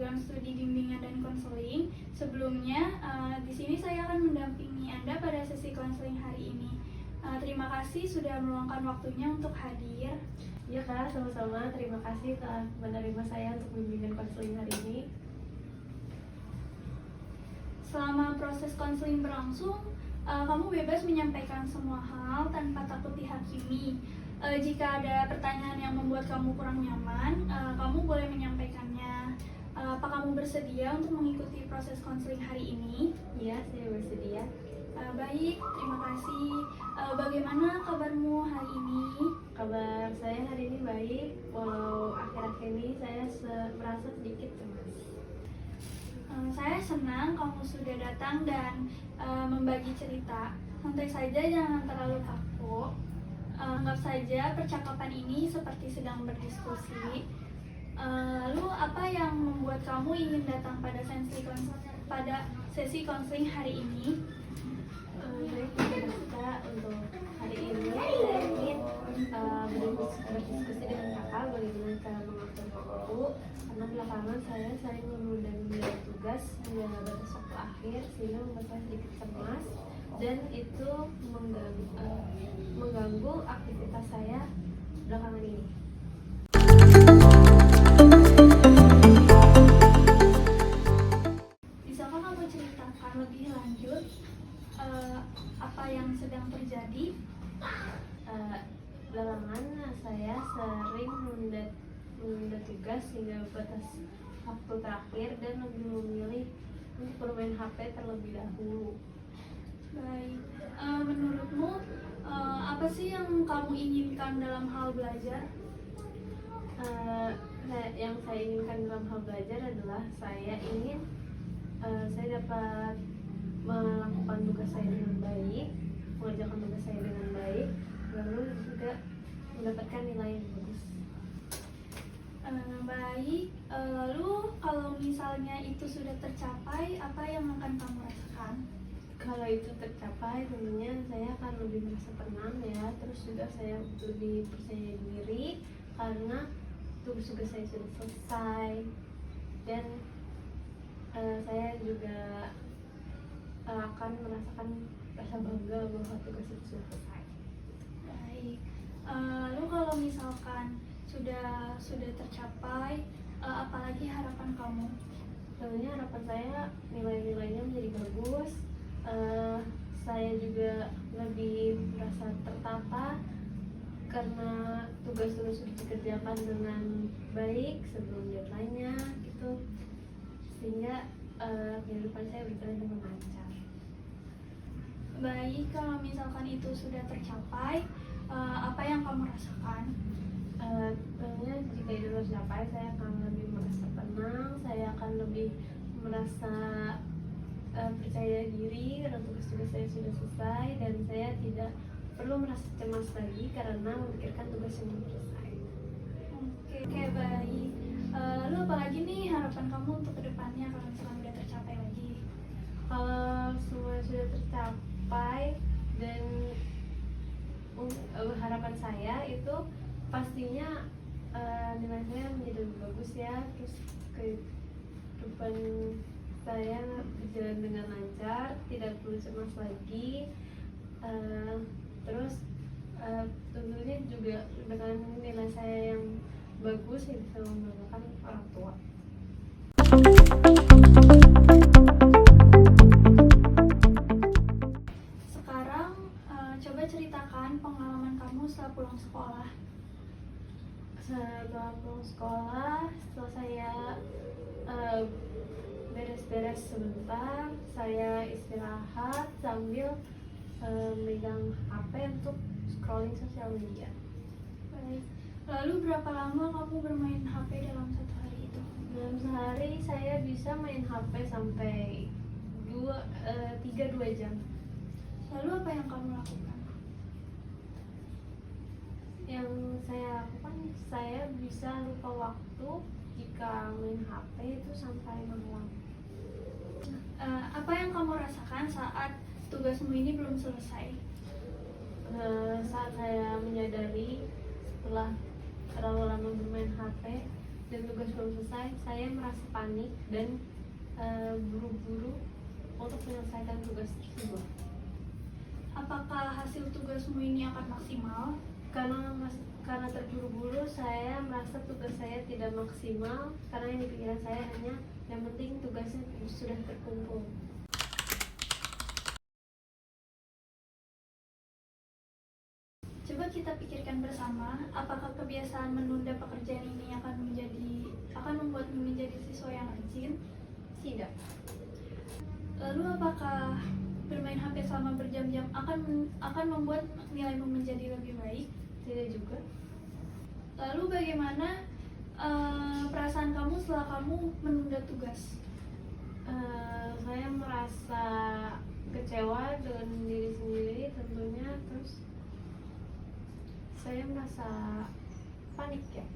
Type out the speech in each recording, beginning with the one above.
program studi bimbingan dan konseling. Sebelumnya, di sini saya akan mendampingi Anda pada sesi konseling hari ini. Terima kasih sudah meluangkan waktunya untuk hadir. Ya Kak, sama-sama. Terima kasih telah menerima saya untuk bimbingan konseling hari ini. Selama proses konseling berlangsung, kamu bebas menyampaikan semua hal tanpa takut dihakimi. Jika ada pertanyaan yang membuat kamu kurang nyaman, kamu boleh menyampaikannya. Apa kamu bersedia untuk mengikuti proses konseling hari ini? Iya, saya bersedia. Baik, terima kasih. Bagaimana kabarmu hari ini? Kabar saya hari ini baik, walau akhir-akhir ini saya merasa sedikit cemas. Saya senang kamu sudah datang dan membagi cerita. Santai saja, jangan terlalu kaku. Anggap saja percakapan ini seperti sedang berdiskusi. Lalu apa yang membuat kamu ingin datang pada sesi konseling hari ini? Saya tidak suka untuk hari ini. Saya ingin berdiskusi dengan kakak bagaimana cara mengatur waktu, karena belakangan saya sering menunda tugas hingga batas waktu akhir sehingga membuat saya sedikit cemas dan itu mengganggu aktivitas saya belakangan ini. Bisakah kamu ceritakan lebih lanjut apa yang sedang terjadi? Belakangan saya sering menunda tugas hingga batas waktu terakhir dan lebih memilih untuk bermain HP terlebih dahulu. Baik, menurutmu apa sih yang kamu inginkan dalam hal belajar? Yang saya inginkan dalam hal belajar adalah saya ingin saya dapat melakukan tugas saya dengan baik, mengerjakan tugas saya dengan baik, lalu juga mendapatkan nilai yang bagus. Baik, lalu kalau misalnya itu sudah tercapai, apa yang akan kamu rasakan? Kalau itu tercapai, tentunya saya akan lebih merasa tenang ya. Terus juga saya lebih percaya diri karena tugas-tugas saya sudah selesai dan saya juga akan merasakan rasa bangga bahwa tugas itu sudah selesai. Baik, lalu kalau misalkan sudah tercapai, apalagi harapan kamu? Tentunya harapan saya nilai-nilainya menjadi bagus. Saya juga lebih merasa tertata karena tugas-tugas sudah dikerjakan dengan baik sebelum deadline-nya gitu, sehingga kehidupan saya berjalan dengan lancar. Baik, kalau misalkan itu sudah tercapai, apa yang kamu rasakan? Tentunya jika itu tercapai, saya akan lebih merasa tenang, saya akan lebih merasa percaya diri karena tugas-tugas saya sudah selesai dan saya tidak perlu merasa cemas lagi karena memikirkan tugas yang belum selesai. Oke, baik. Lalu apalagi nih harapan kamu untuk kedepannya kalau misalkan udah tercapai lagi? Kalau semua sudah tercapai dan harapan saya itu pastinya nilai saya menjadi lebih bagus ya, terus kehidupan saya berjalan dengan lancar, tidak perlu cemas lagi. Terus tentunya juga dengan nilai saya yang bagus yang bisa membanggakan orang tua. Sekarang coba ceritakan pengalaman kamu setelah pulang sekolah. Setelah pulang sekolah, setelah saya beres-beres sebentar, saya istirahat sambil megang HP untuk scrolling sosial media. Baik. Lalu berapa lama kamu bermain HP dalam satu hari itu? Dalam sehari saya bisa main HP sampai 3-2 jam. Lalu apa yang kamu lakukan? Yang saya lakukan, saya bisa lupa waktu jika main HP itu sampai malam. Apa yang kamu rasakan saat tugasmu ini belum selesai? Saat saya menyadari setelah terlalu lama bermain HP dan tugas belum selesai, saya merasa panik dan buru-buru untuk menyelesaikan tugas tersebut. Apakah hasil tugasmu ini akan maksimal? Karena terburu-buru, saya merasa tugas saya tidak maksimal karena yang di pikiran saya hanya yang penting tugasnya sudah terkumpul. Coba kita pikirkan bersama, apakah kebiasaan menunda pekerjaan ini akan membuatmu menjadi siswa yang rajin? Tidak. Lalu apakah bermain HP selama berjam-jam akan membuat nilaimu menjadi lebih baik? Tidak juga. Lalu bagaimana perasaan kamu setelah kamu menunda tugas? Saya merasa kecewa dengan diri sendiri tentunya, terus saya merasa panik ya.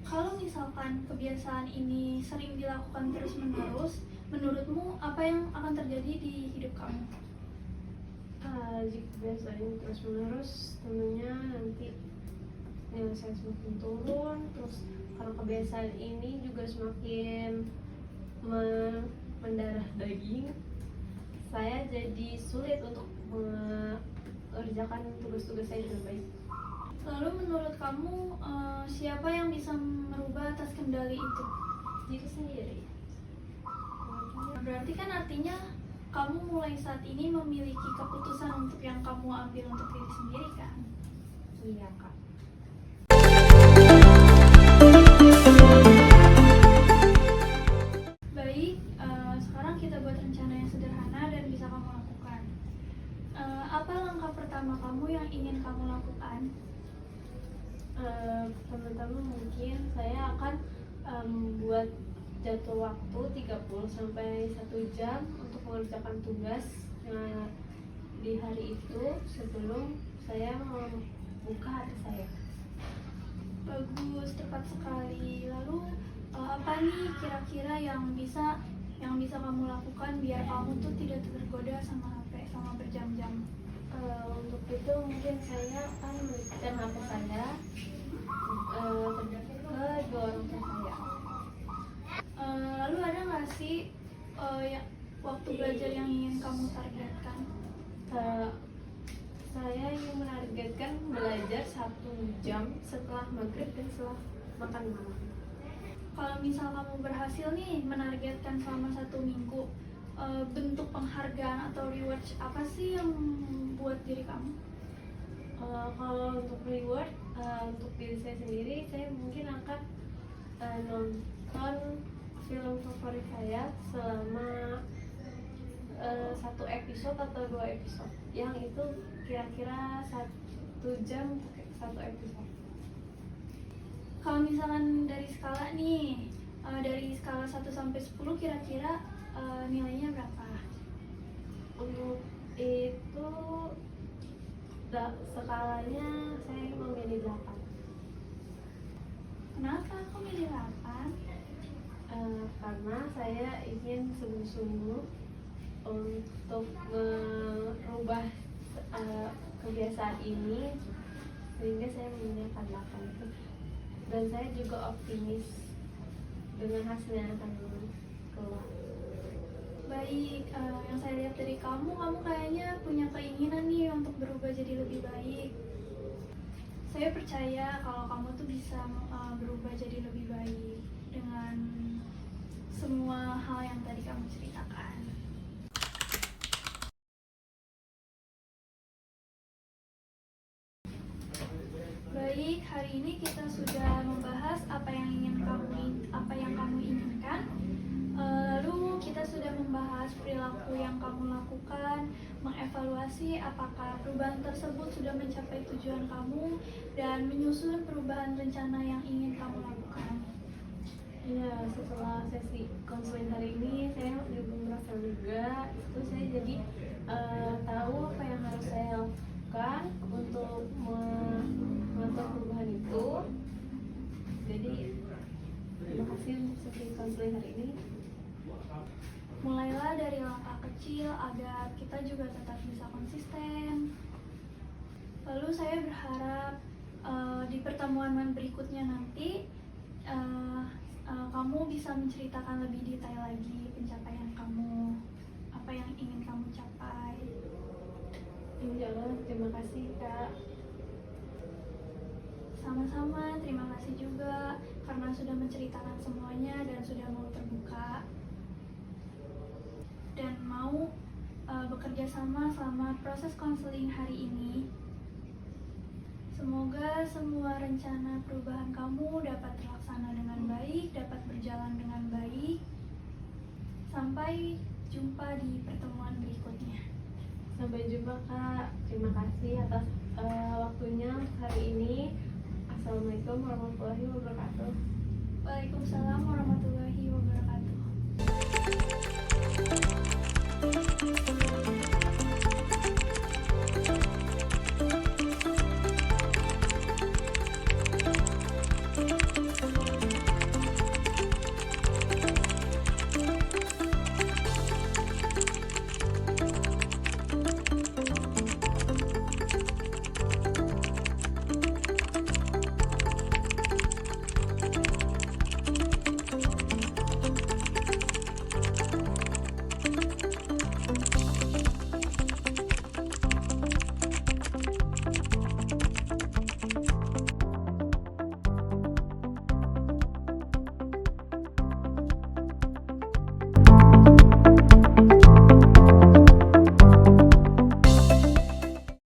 Kalau misalkan kebiasaan ini sering dilakukan terus-menerus, menurutmu apa yang akan terjadi di hidup kamu? Jika kebiasaan ini terus-menerus, tentunya nanti nilai saya semakin turun. Terus karena kebiasaan ini juga semakin mendarah daging, saya jadi sulit untuk mengerjakan tugas-tugas saya dengan baik. Lalu menurut kamu siapa yang bisa merubah atas kendali itu? Diri sendiri. Berarti kan artinya kamu mulai saat ini memiliki keputusan untuk yang kamu ambil untuk diri sendiri kan? Iya kak. Baik, sekarang kita buat rencana yang sederhana dan bisa kamu lakukan. Apa langkah pertama kamu yang ingin kamu lakukan? Pertama-tama mungkin saya akan buat jadwal waktu 30 sampai 1 jam untuk mengerjakan tugas di hari itu sebelum saya membuka hati saya. Bagus, tepat sekali. Lalu apa nih kira-kira yang bisa kamu lakukan biar kamu tuh tidak tergoda sama HP sama berjam-jam? Untuk itu mungkin saya akan menitipkan HP saya ke dua orang tua saya. Lalu ada nggak sih waktu belajar yang ingin kamu targetkan? Saya ingin menargetkan belajar 1 jam setelah maghrib dan setelah makan malam. Kalau misal kamu berhasil nih menargetkan selama 1 minggu, bentuk penghargaan atau reward apa sih yang buat diri kamu? Kalau untuk reward untuk diri saya sendiri, saya mungkin akan nonton film favorit saya selama 1 episode atau 2 episode, yang itu kira-kira 1 jam 1 episode. Kalau misalkan dari skala nih, dari skala 1 sampai 10 kira-kira nilainya berapa? Untuk itu skalanya saya memilih 8. Kenapa aku milih 8? Karena saya ingin sungguh-sungguh untuk merubah kebiasaan ini, sehingga saya memilih 8 itu. Dan saya juga optimis dengan hasil yang akan keluar. Baik, yang saya lihat dari kamu kayaknya punya keinginan nih untuk berubah jadi lebih baik. Saya percaya kalau kamu tuh bisa berubah jadi lebih baik dengan semua hal yang tadi kamu ceritakan. Baik, hari ini kita sudah membahas apa yang kamu inginkan. Lalu kita sudah membahas perilaku yang kamu lakukan, mengevaluasi apakah perubahan tersebut sudah mencapai tujuan kamu, dan menyusun perubahan rencana yang ingin kamu lakukan. Ya, setelah sesi konseling hari ini, saya juga merasa lega. Itu saya jadi tahu apa yang harus saya lakukan untuk melakukan perubahan itu. Jadi terima kasih untuk sesi konseling hari ini. Mulailah dari langkah kecil agar kita juga tetap bisa konsisten. Lalu saya berharap di pertemuan berikutnya nanti kamu bisa menceritakan lebih detail lagi pencapaian kamu, apa yang ingin kamu capai. Insya Allah, terima kasih Kak. Sama-sama, terima kasih juga karena sudah menceritakan semuanya dan sudah mau terbuka dan mau bekerja sama selama proses konseling hari ini. Semoga semua rencana perubahan kamu dapat terlaksana dengan baik, dapat berjalan dengan baik. Sampai jumpa di pertemuan berikutnya. Sampai jumpa Kak. Terima kasih atas waktunya hari ini. Assalamualaikum warahmatullahi wabarakatuh. Waalaikumsalam